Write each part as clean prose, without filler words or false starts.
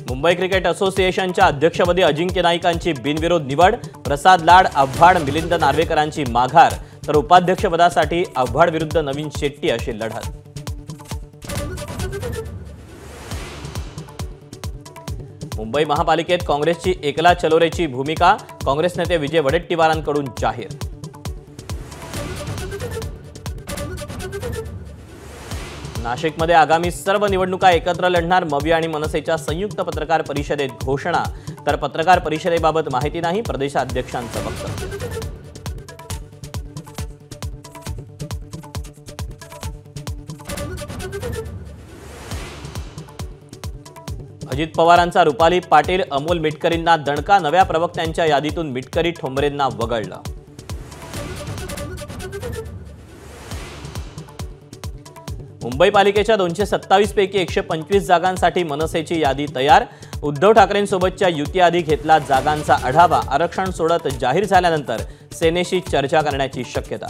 Mumbai cricket असोसिएशनच्या अध्यक्षपदी अजिंक्य नाईकांची बिनविरोध निवड, प्रसाद लाड, आव्हाड, मिलिंद नार्वेकरांची माघार, तर उपाध्यक्षपदासाठी आव्हाड विरुद्ध नवीन शेट्टी अशी लढत। मुंबई महापालिकेत काँग्रेसची एकला चलोरेची भूमिका, काँग्रेस नेते विजय वडेट्टीवारांकडून जाहीर। नाशिकमध्ये आगामी सर्व निवडणुका एकत्र लढणार, मविया आणि मनसेच्या संयुक्त पत्रकार परिषदेत घोषणा, तर पत्रकार परिषदेबाबत माहिती नाही, प्रदेशाध्यक्षांचं वक्तव्य। अजित पवारांचा रुपाली पाटील, अमोल मिटकरींना दणका, नव्या प्रवक्त्यांच्या यादीतून मिटकरी ठोंबरेंना वगळलं। मुंबई पालिकेच्या 227 पैकी 125 जागांसाठी मनसेची यादी तयार, उद्धव ठाकरेंसोबतच्या युतीआधी घेतला जागांचा आढावा, आरक्षण सोडत जाहीर झाल्यानंतर सेनेशी चर्चा करण्याची शक्यता।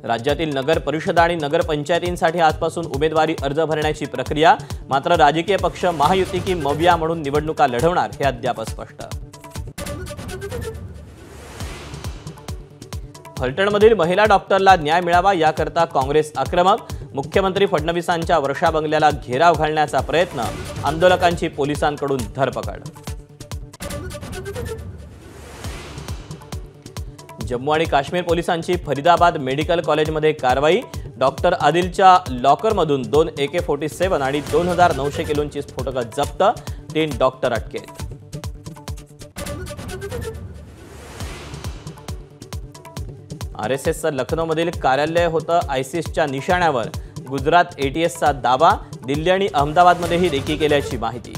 राज्यातील नगर परिषद आणि नगरपंचायतींसाठी आजपासून उमेदवारी अर्ज भरण्याची प्रक्रिया, मात्र राजकीय पक्ष महायुती की मविया म्हणून निवडणुका लढवणार हे अद्याप स्पष्ट। फलटणमधील महिला डॉक्टरला न्याय मिळावा याकरता काँग्रेस आक्रमक, मुख्यमंत्री फडणवीसांच्या वर्षा बंगल्याला घेराव घालण्याचा प्रयत्न, आंदोलकांची पोलिसांकडून धरपकड। जम्मू आणि काश्मीर पोलिसांची फरीदाबाद मेडिकल कॉलेजमध्ये कारवाई, डॉक्टर आदिलच्या लॉकरमधून 2 AK-47 आणि 2900 किलोची स्फोटकं जप्त, 3 डॉक्टर अटकेत। RSSचं लखनौमधील कार्यालय होतं आयसिसच्या निशाण्यावर, गुजरात ATSचा दावा, दिल्ली आणि अहमदाबादमध्येही रेकी केल्याची माहिती।